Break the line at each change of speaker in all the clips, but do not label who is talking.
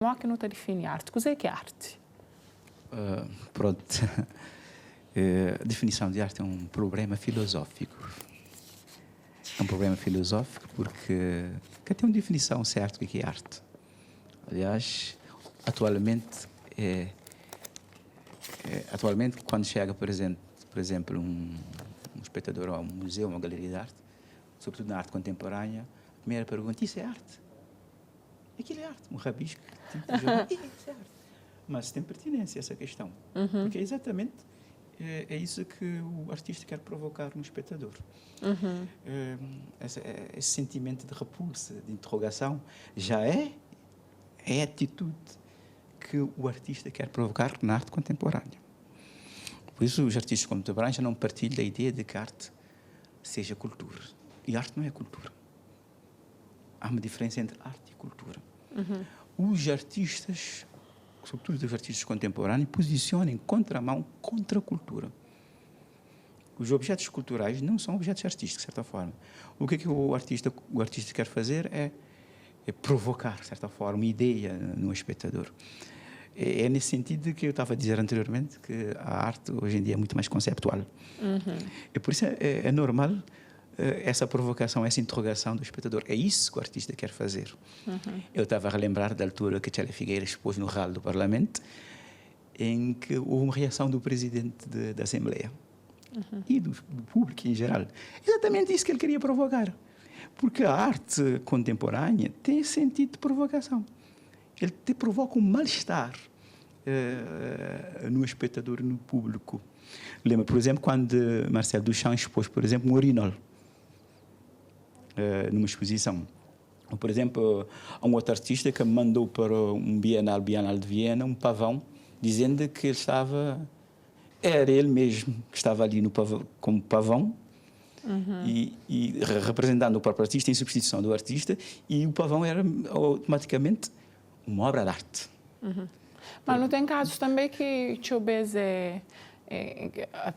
Como é que não te define arte? O que é arte?
Pronto. A definição de arte é um problema filosófico. É um problema filosófico porque tem uma definição certa do que é arte. Aliás, atualmente, quando chega, por exemplo, um espectador a um museu, uma galeria de arte, sobretudo na arte contemporânea, a primeira pergunta: isso é arte? Aquilo é arte, um rabisco. Isso é arte. Mas tem pertinência essa questão, porque é exatamente isso que o artista quer provocar no espectador. Esse sentimento de repulsa, de interrogação, já é a atitude que o artista quer provocar na arte contemporânea. Por isso, os artistas contemporâneos já não partilham da ideia de que a arte seja cultura. E arte não é cultura. Há uma diferença entre arte e cultura. Os artistas, sobretudo os artistas contemporâneos, posicionam em contramão contra a cultura. Os objetos culturais não são objetos artísticos, de certa forma. O que é que o artista quer fazer é provocar, de certa forma, uma ideia no espectador. É nesse sentido que eu estava a dizer anteriormente que a arte hoje em dia é muito mais conceptual. E por isso é normal essa provocação, essa interrogação do espectador. É isso que o artista quer fazer. Eu estava a relembrar da altura que Célia Figueira expôs no hall do Parlamento, em que houve uma reação do presidente da Assembleia e do público em geral. Exatamente isso que ele queria provocar. Porque a arte contemporânea tem esse sentido de provocação. Ele te provoca um mal-estar no espectador, no público. Lembra, por exemplo, quando Marcel Duchamp expôs, por exemplo, um urinol numa exposição. Ou, por exemplo, há um outro artista que mandou para um Bienal de Viena, um pavão, dizendo que era ele mesmo que estava ali no pavão, como pavão, e representando o próprio artista, em substituição do artista, e o pavão era automaticamente uma obra de arte.
Mas não tem casos também que talvez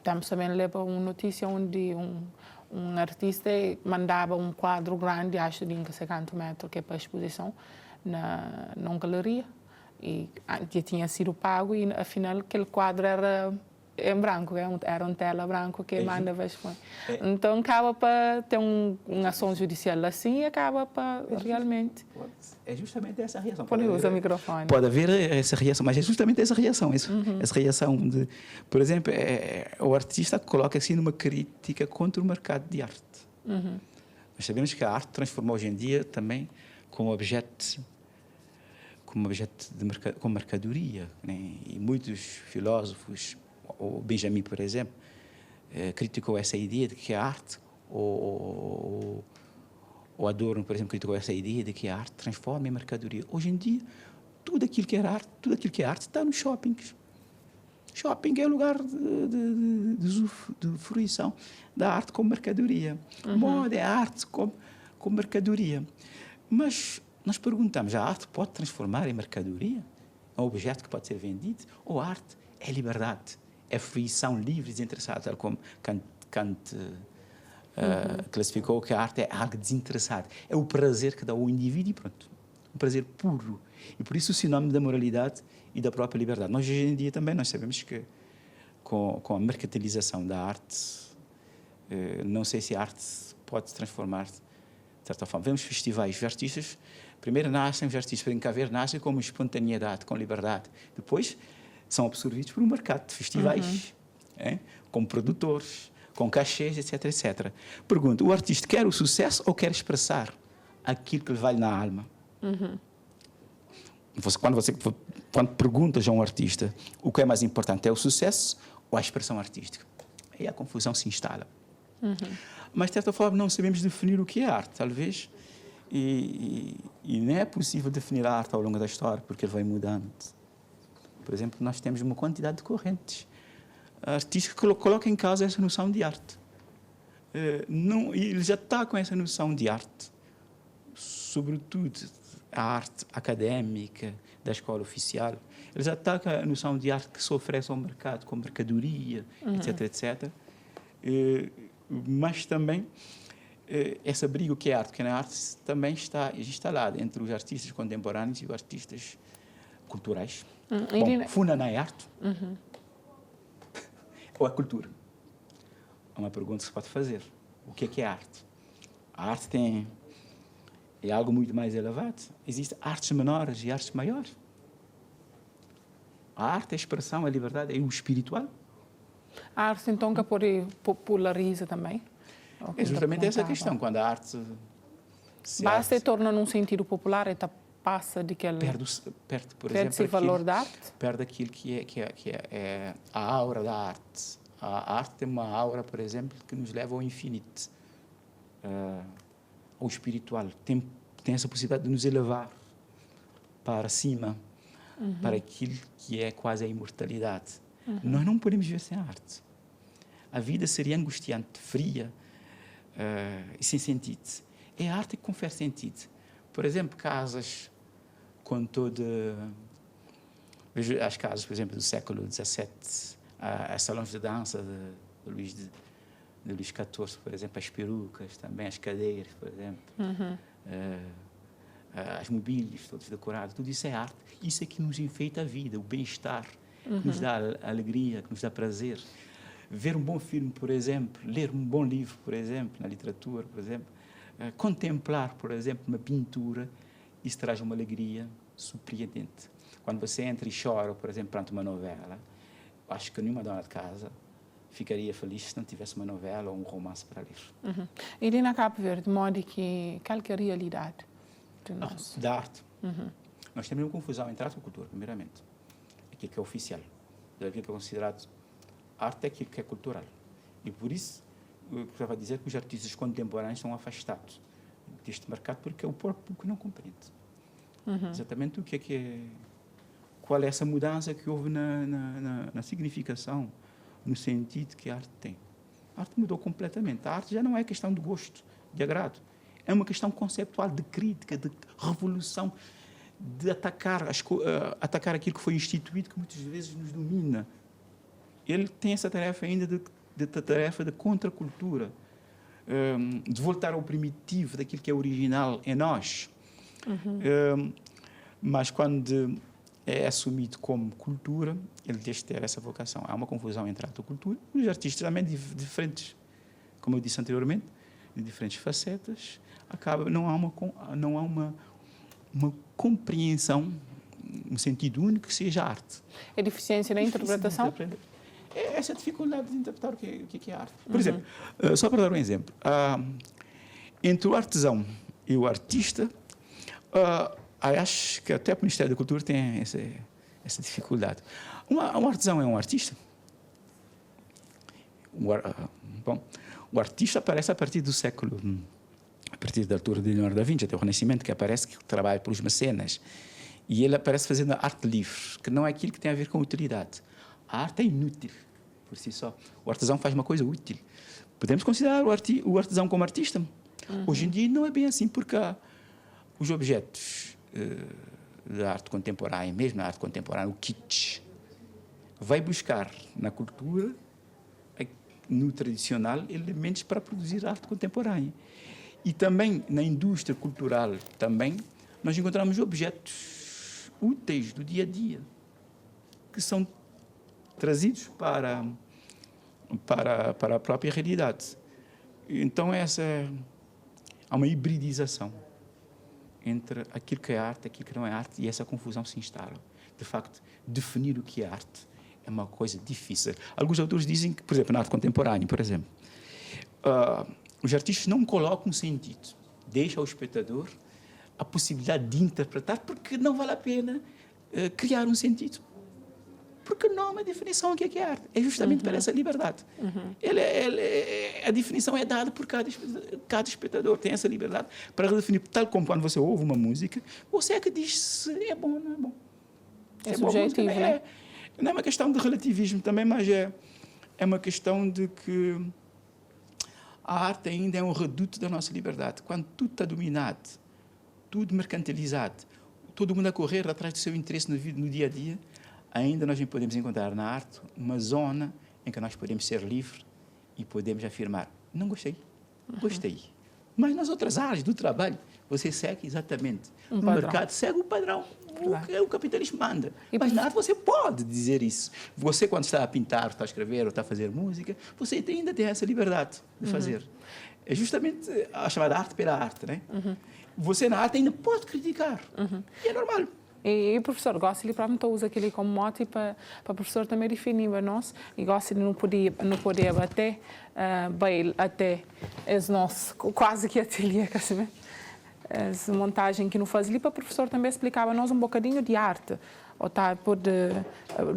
temos também leva uma notícia onde um artista mandava um quadro grande, acho de 50 metros, que é para exposição numa galeria, e já tinha sido pago, e afinal aquele quadro era em branco, era uma tela branca que manda expõe. Então acaba para ter uma ação judicial assim e acaba para realmente...
É justamente essa reação.
Pode usar o microfone.
Pode haver essa reação, mas é justamente essa reação. Essa reação de... Por exemplo, o artista coloca assim numa crítica contra o mercado de arte. Nós sabemos que a arte transformou hoje em dia também como objeto como mercadoria, né? E muitos filósofos, o Benjamin, por exemplo, criticou essa ideia de que a arte, ou Adorno, por exemplo, criticou essa ideia de que a arte transforma em mercadoria. Hoje em dia, tudo aquilo que é arte está nos shoppings. Shopping é o lugar de fruição da arte como mercadoria. Moda é arte como mercadoria. Mas nós perguntamos, a arte pode transformar em mercadoria? É um objeto que pode ser vendido? Ou a arte é liberdade? É fruição livre e desinteressada, tal como Kant classificou que a arte é algo desinteressado. É o prazer que dá ao indivíduo e pronto. Um prazer puro. E por isso o sinónimo da moralidade e da própria liberdade. Nós hoje em dia também nós sabemos que com a mercantilização da arte, não sei se a arte pode se transformar de certa forma. Vemos festivais de artistas, primeiro nascem os artistas para Cabo Verde, nascem com espontaneidade, com liberdade. Depois são absorvidos por um mercado de festivais, com produtores, com cachês, etc, etc. Pergunto, o artista quer o sucesso ou quer expressar aquilo que lhe vale na alma? Quando perguntas a um artista o que é mais importante, é o sucesso ou a expressão artística? Aí a confusão se instala. Mas, de certa forma, não sabemos definir o que é arte, talvez, e não é possível definir a arte ao longo da história, porque ele vai mudando. Por exemplo, nós temos uma quantidade de correntes artísticas que colocam em causa essa noção de arte. Eles atacam essa noção de arte, sobretudo a arte académica da escola oficial. Eles atacam a noção de arte que se oferece ao mercado, como mercadoria, etc, etc. Mas também essa briga, o que é arte, também está instalada entre os artistas contemporâneos e os artistas culturais.
Irina,
Bom, Funaná é arte? Ou é cultura? É uma pergunta que se pode fazer. O que é arte? A arte é algo muito mais elevado. Existem artes menores e artes maiores. A arte é a expressão, a liberdade, é o espiritual.
a arte então que populariza também?
É justamente essa a questão, quando a arte
basta e torna num sentido popular e passa de que ela
perde, por
perde-se o
exemplo,
valor da arte?
perde aquilo que é a aura da arte. A arte tem uma aura, por exemplo, que nos leva ao infinito, ao espiritual. Tem essa possibilidade de nos elevar para cima, para aquilo que é quase a imortalidade. Nós não podemos viver sem a arte. A vida seria angustiante, fria e sem sentido. É a arte que confere sentido. Por exemplo, casas com toda... Vejo as casas, por exemplo, do século XVII, as salões de dança de Luís XIV, por exemplo, as perucas, também as cadeiras, por exemplo, as mobílias, todos decorados, tudo isso é arte. Isso é que nos enfeita a vida, o bem-estar, que nos dá alegria, que nos dá prazer. Ver um bom filme, por exemplo, ler um bom livro, por exemplo, na literatura, por exemplo, contemplar, por exemplo, uma pintura, isso traz uma alegria surpreendente. Quando você entra e chora, por exemplo, perante uma novela, acho que nenhuma dona de casa ficaria feliz se não tivesse uma novela ou um romance para ler.
Irina Cabo Verde, de modo que qual que é a realidade de nós?
Da arte. Nós temos uma confusão entre arte e cultura, primeiramente. Aquilo que é oficial. Aquilo que é considerado arte é aquilo que é cultural. E por isso, eu estava a dizer que os artistas contemporâneos estão afastados deste mercado porque é o próprio público que não compreende. Exatamente o que é... Qual é essa mudança que houve na significação, no sentido que a arte tem. A arte mudou completamente. A arte já não é questão de gosto, de agrado. É uma questão conceptual, de crítica, de revolução, de atacar aquilo que foi instituído, que muitas vezes nos domina. Ele tem essa tarefa ainda tarefa de contracultura, de voltar ao primitivo, daquilo que é original em nós. Mas quando é assumido como cultura, ele deixa de ter essa vocação. Há uma confusão entre arte e cultura. Os artistas também diferentes, como eu disse anteriormente, de diferentes facetas, não há uma compreensão, um sentido único que seja arte.
É deficiência na interpretação?
É essa dificuldade de interpretar o que é arte. Por exemplo, só para dar um exemplo, entre o artesão e o artista, acho que até o Ministério da Cultura tem essa dificuldade. Um artesão é um artista? Bom, o artista aparece a partir do século, a partir da altura de Leonardo da Vinci, até o Renascimento, que aparece que trabalha pelos mecenas. E ele aparece fazendo arte livre, que não é aquilo que tem a ver com utilidade. A arte é inútil, por si só. O artesão faz uma coisa útil. Podemos considerar o artesão como artista? Hoje em dia não é bem assim, porque os objetos da arte contemporânea, mesmo na arte contemporânea, o kitsch, vai buscar na cultura, no tradicional, elementos para produzir arte contemporânea. E também na indústria cultural, também, nós encontramos objetos úteis do dia a dia, que são trazidos para a própria realidade. Então, há uma hibridização entre aquilo que é arte e aquilo que não é arte, e essa confusão se instala. De facto, definir o que é arte é uma coisa difícil. Alguns autores dizem que, por exemplo, na arte contemporânea, por exemplo, os artistas não colocam sentido, deixam ao espectador a possibilidade de interpretar, porque não vale a pena criar um sentido. Porque não há uma definição do que é arte. É justamente para essa liberdade. A definição é dada por cada espectador. Tem essa liberdade para definir, tal como quando você ouve uma música, você é que diz se é bom ou não é bom.
É subjetivo, né?
Não é uma questão de relativismo também, mas é uma questão de que a arte ainda é um reduto da nossa liberdade. Quando tudo está dominado, tudo mercantilizado, todo mundo a correr atrás do seu interesse no dia a dia, ainda nós podemos encontrar na arte uma zona em que nós podemos ser livres e podemos afirmar, não gostei, gostei. Mas nas outras áreas do trabalho, Você segue exatamente.
Um
O
padrão.
mercado segue o padrão.
Claro.
O que o capitalismo manda.
E
Mas na arte você pode dizer isso. Você, quando está a pintar, está a escrever ou está a fazer música, você ainda tem essa liberdade de fazer. É justamente a chamada arte pela arte, né? Você na arte ainda pode criticar. E é normal.
E o professor gosta de para usa aquele como mote para o professor também definir a nós e gosta de não poder até bem até as nossas quase que ateliê, assim, as montagem que não fazia para o professor também explicava a nós um bocadinho de arte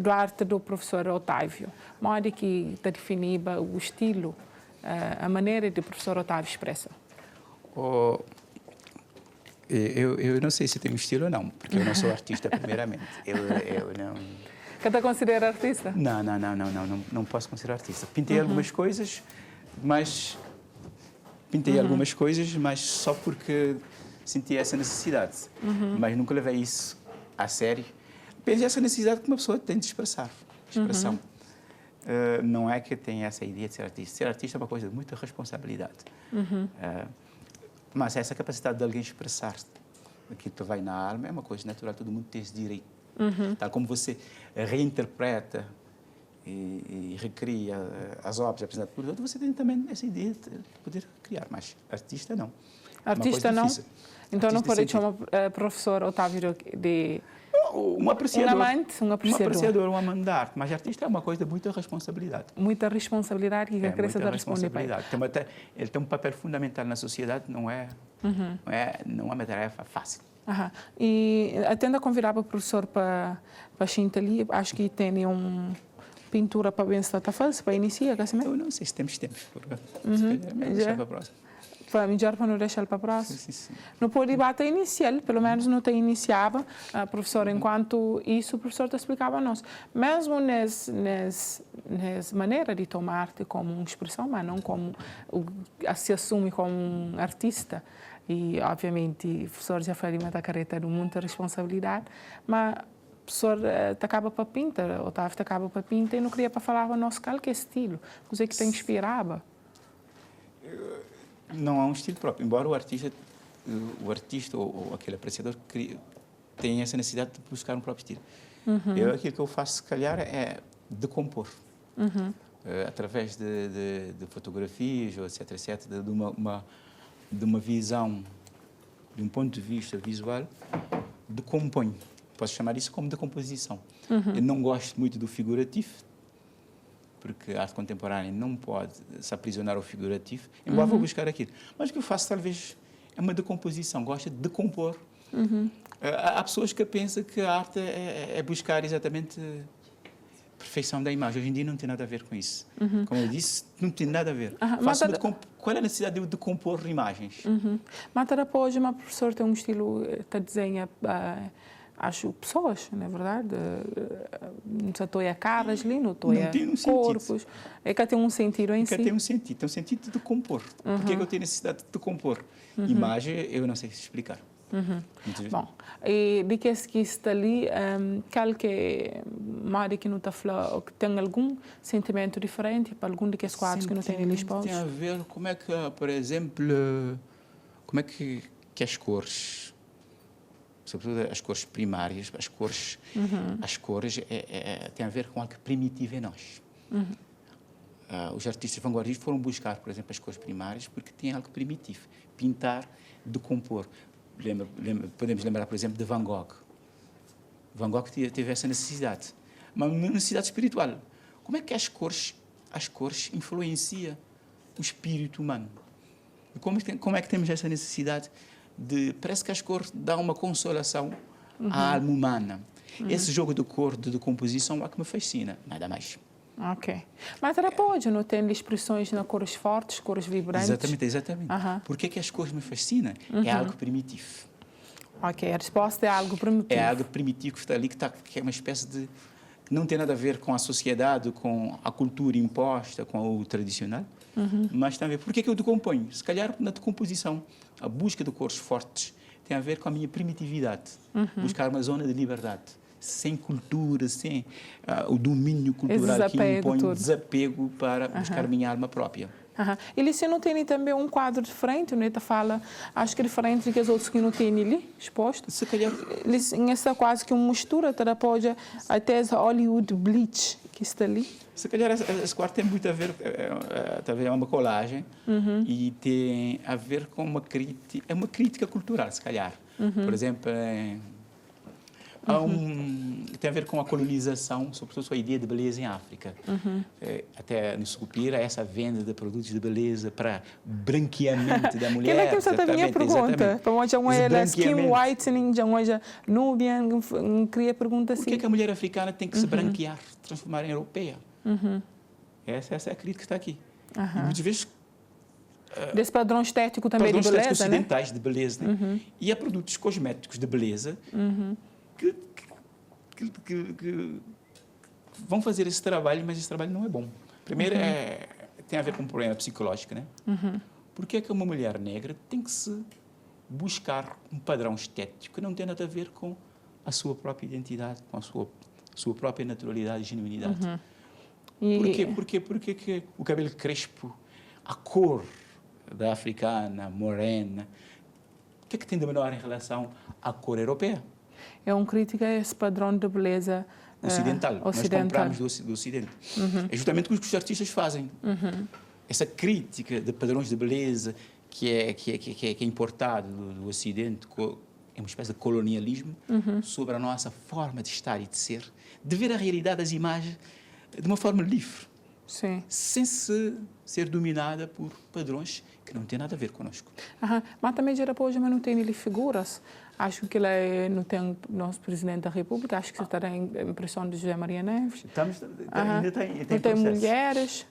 do arte do professor Otávio, modo que está definida o estilo, a maneira de o professor Otávio expressa.
Eu não sei se tenho estilo ou não, porque eu não sou artista, primeiramente. Eu não...
Você te considera artista?
Não posso considerar artista. Pintei algumas coisas, mas... algumas coisas, mas só porque senti essa necessidade. Mas nunca levei isso a sério. Penso essa necessidade que uma pessoa tem de expressar. Expressão. Não é que tenha essa ideia de ser artista. Ser artista é uma coisa de muita responsabilidade. Mas essa capacidade de alguém expressar-se, aquilo que vai na alma, é uma coisa natural, todo mundo tem esse direito. Tal como você reinterpreta e recria as obras apresentadas por outro, você tem também essa ideia de poder criar, mas artista não.
Artista não?
Difícil.
Então
Artista
não pode
sentido.
chamar professor Otávio de...
Um apreciador.
Um amante, um apreciador.
Um amante da arte, mas artista é uma coisa de muita responsabilidade.
Muita responsabilidade que cresce da responsabilidade.
Ele tem um papel fundamental na sociedade, não é uma tarefa fácil.
E atendo a convidar o professor para ali, acho que tem pintura para bem estar fácil, para iniciar, assim mesmo?
Eu não sei se temos tempo, deixar para a próxima.
Melhor para não deixar para a próxima.
Sim.
No debate inicial, pelo menos não te iniciava, professor, enquanto isso o professor te explicava a nós. Mesmo nessa maneira de tomar arte como uma expressão, mas não como se assume como um artista. E, obviamente, o professor já foi alimentar a careta de muita responsabilidade, mas o professor acaba para pintar, o Otávio acaba para pintar e não queria para falar o nosso qualquer estilo, coisa que te inspirava.
Não há um estilo próprio, embora o artista ou aquele apreciador tenha essa necessidade de buscar um próprio estilo. Aquilo que eu faço, se calhar, é decompor. Através de fotografias, ou etc., de uma visão, de um ponto de vista visual, decomponho. Posso chamar isso como decomposição. Eu não gosto muito do figurativo, porque a arte contemporânea não pode se aprisionar ao figurativo, embora vou buscar aquilo. Mas o que eu faço, talvez, é uma decomposição, gosto de decompor. Há pessoas que pensam que a arte é buscar exatamente a perfeição da imagem. Hoje em dia não tem nada a ver com isso. Como eu disse, não tem nada a ver. Qual é a necessidade de decompor imagens?
Mas depois, uma professora tem um estilo que desenha... acho pessoas, na verdade, não estou a caras ali, não estou a corpos. É que tem um sentido em si.
Tem um sentido de compor. Por que eu tenho necessidade de compor? Imagem, eu não sei explicar.
Bom, e de que está ali, qualquer modo que não está falando, que tem algum sentimento diferente para algum daqueles quadros que não tem ali expostos?
Tem a ver como é que, por exemplo, como é que as cores, sobretudo as cores primárias, as cores têm a ver com algo primitivo em nós. Os artistas vanguardistas foram buscar, por exemplo, as cores primárias porque têm algo primitivo. Pintar, decompor. Podemos lembrar, por exemplo, de Van Gogh. Van Gogh teve essa necessidade, uma necessidade espiritual. Como é que as cores influenciam o espírito humano? Como é que temos essa necessidade parece que as cores dão uma consolação à alma humana. Esse jogo de cor, de composição, é o que me fascina, nada mais.
Ok. Mas depois não tem expressões na cores fortes, cores vibrantes?
Exatamente. Por que as cores me fascinam? É algo primitivo.
Ok, a resposta é algo primitivo.
É algo primitivo que está ali, que é uma espécie de... que não tem nada a ver com a sociedade, com a cultura imposta, com o tradicional, mas tem a ver. Por que eu decomponho? Se calhar na decomposição, a busca de cores fortes tem a ver com a minha primitividade, buscar uma zona de liberdade, sem cultura, sem o domínio cultural que impõe o desapego para buscar a minha alma própria.
Ele se não tem também um quadro diferente, né? Fala, acho que diferente que os outros que não tem ali exposto.
Se calhar
Eles essa quase que uma mistura, pode até Hollywood Bleach que está ali.
Se calhar esse quarto tem muito a ver, talvez é uma colagem e tem a ver com uma crítica cultural, se calhar. Por exemplo, tem a ver com a colonização, sobretudo a ideia de beleza em África. Até no Sucupira, essa venda de produtos de beleza para branqueamento da mulher.
Que é que você também a pergunta? Para onde é skin whitening, já onde Nubian, queria perguntar assim.
Por que a mulher africana tem que se branquear, transformar em europeia? Essa é a crítica que está aqui. E muitas vezes
desse padrão estético também de beleza,
ocidentais de beleza, né? E há produtos cosméticos de beleza que vão fazer esse trabalho, mas esse trabalho não é bom. Primeiro, tem a ver com um problema psicológico, né? Por que uma mulher negra tem que se buscar um padrão estético que não tem nada a ver com a sua própria identidade, com a sua própria naturalidade e genuinidade? Porque que o cabelo crespo, a cor da africana, morena, o que tem de menor em relação à cor europeia?
É uma crítica a esse padrão de beleza
ocidental. Nós compramos do Ocidente. É justamente o que os artistas fazem. Essa crítica de padrões de beleza que é importado do Ocidente, é uma espécie de colonialismo sobre a nossa forma de estar e de ser, de ver a realidade das imagens de uma forma livre, sem ser dominada por padrões que não têm nada a ver connosco.
Mas também já depois não tem ali figuras. Acho que ele não tem nosso presidente da República, acho que você está a impressão de José Maria Neves.
Ainda tem
processo. Mulheres,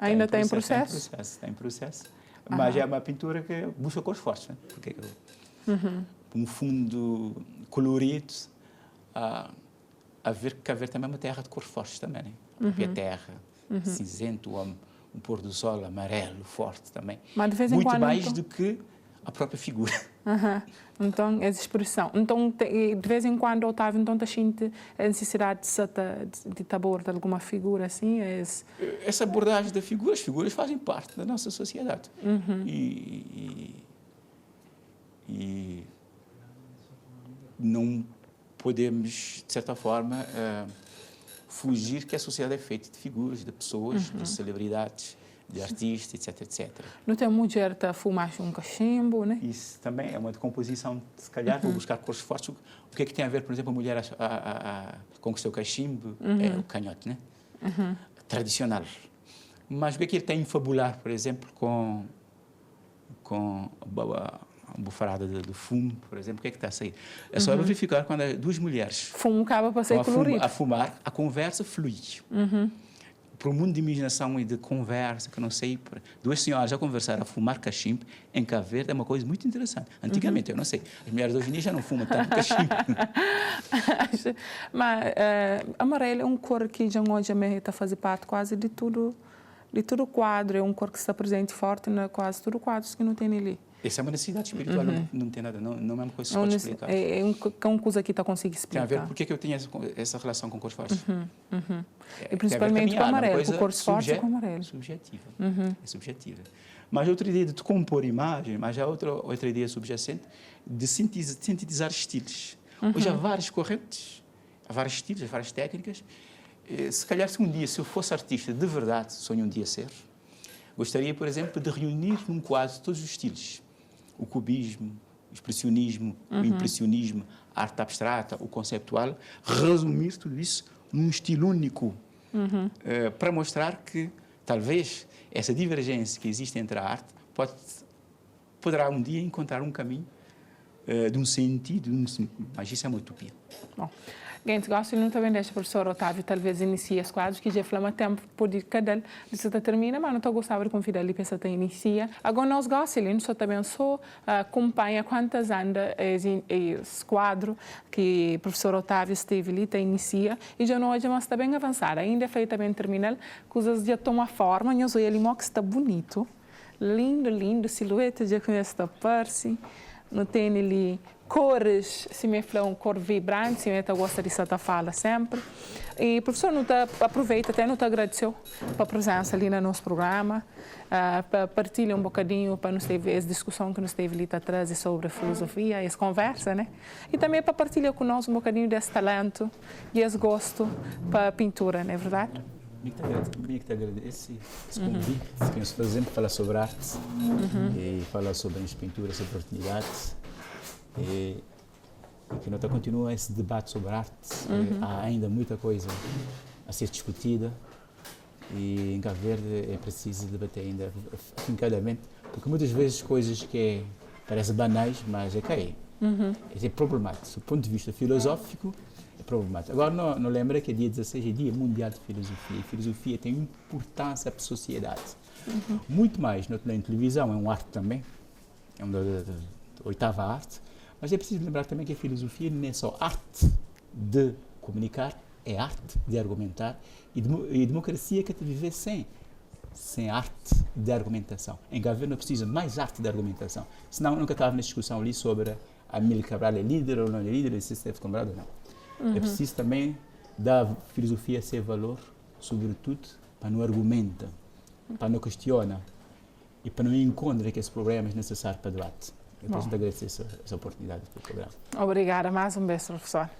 ainda tem processo.
Tem processo. Mas é uma pintura que busca cores fortes, né? Porque um fundo colorido, a ver que Cabo Verde também é uma terra de cores fortes também, né? A própria terra, cinzento, um pôr do sol amarelo, forte também.
Mas de vez em
muito
quando,
mais do que a própria figura.
Então, essa expressão. Então, de vez em quando, Otávio, então, sente a necessidade de abordar alguma figura assim?
Essa abordagem das figuras, as figuras fazem parte da nossa sociedade. E não podemos, de certa forma, fugir que a sociedade é feita de figuras, de pessoas, de celebridades, de artistas, etc, etc.
Não tem mulher que fuma um cachimbo, né?
Isso também é uma decomposição, se calhar, vou buscar cores fortes. O que é que tem a ver, por exemplo, a mulher com o seu cachimbo? É o canhote, né? Tradicional. Mas o que é que ele tem em fabular, por exemplo, com a bufarada do fumo, por exemplo? O que é que está a sair? É só verificar quando duas mulheres
fumo acaba para ser colorido.
A fumar, a conversa flui. Para um mundo de imaginação e de conversa, que não sei, duas senhoras a conversar, a fumar cachimbo em Cabo Verde é uma coisa muito interessante. Antigamente, eu não sei, as mulheres hoje em dia já não fumam tanto cachimbo.
Mas amarelo é uma cor que já hoje está fazendo parte quase de tudo o quadro, é uma cor que está presente forte em quase todo o quadro que não tem ali.
Essa é uma necessidade espiritual, não tem nada, não é uma coisa que se pode explicar.
É uma coisa que está conseguindo explicar.
Tem a ver por que eu tenho essa relação com cores fortes.
E principalmente com o amarelo, com cores fortes e com o amarelo.
Subjetiva. É subjetiva. Mas outra ideia de compor imagem, mas há outra ideia subjacente de sintetizar estilos. Hoje há várias correntes, há vários estilos, há várias técnicas. Se calhar, se eu fosse artista de verdade, sonho um dia ser, gostaria, por exemplo, de reunir num quadro todos os estilos. O cubismo, o expressionismo, o impressionismo, a arte abstrata, o conceptual, resumir tudo isso num estilo único, para mostrar que, talvez, essa divergência que existe entre a arte poderá um dia encontrar um caminho de um sentido, mas isso é uma utopia.
Bom. Gente, gosto de também deixar o professor Otávio talvez inicie os quadros, que já falamos tempo por cada se termina, mas não estou gostando de convidar ele para essa inicia. Agora nós gostamos, só também acompanha quantas anda esse quadro que o professor Otávio esteve ali, inicia, e já não hoje mas está bem avançado, ainda é feito bem terminal, coisas já tomam forma, e eu sou ele que está bonito, lindo, silhueta, já conhece a Percy. Não tem ali cores, se me falam cor vibrante, se me gosta de estar fala sempre. E o professor não aproveita, até não te agradeceu pela presença ali no nosso programa, para partilhar um bocadinho, para nos ter essa discussão que nos teve ali atrás sobre a filosofia, essa conversa, né? E também para partilhar conosco um bocadinho desse talento e esse gosto para a pintura, não é verdade?
Eu que te agradeço esse convite que nos fazemos para falar sobre arte e falar sobre as pinturas, essa oportunidade e que nós continua esse debate sobre arte. Há ainda muita coisa a ser discutida e em Cabo Verde é preciso debater ainda afincadamente, porque muitas vezes coisas que parecem banais, mas é problemático. Do ponto de vista filosófico, é problemático. Agora, não lembra que dia 16 é Dia Mundial de Filosofia. E filosofia tem importância para a sociedade. Muito mais, na televisão é uma arte também, é uma da oitava arte, mas é preciso lembrar também que a filosofia não é só arte de comunicar, é arte de argumentar e democracia que te viver sem arte de argumentação. Em Cabo Verde não precisa mais arte de argumentação, senão nunca estava na discussão ali sobre a Amílcar Cabral é líder ou não é líder, se deve comprar ou não. É preciso também dar à filosofia seu valor, sobretudo para não argumenta, para não questiona e para não encontrar que esses problemas necessários para o debate. Eu posso te agradecer essa oportunidade do programa.
Obrigada. Mais um beijo, professor.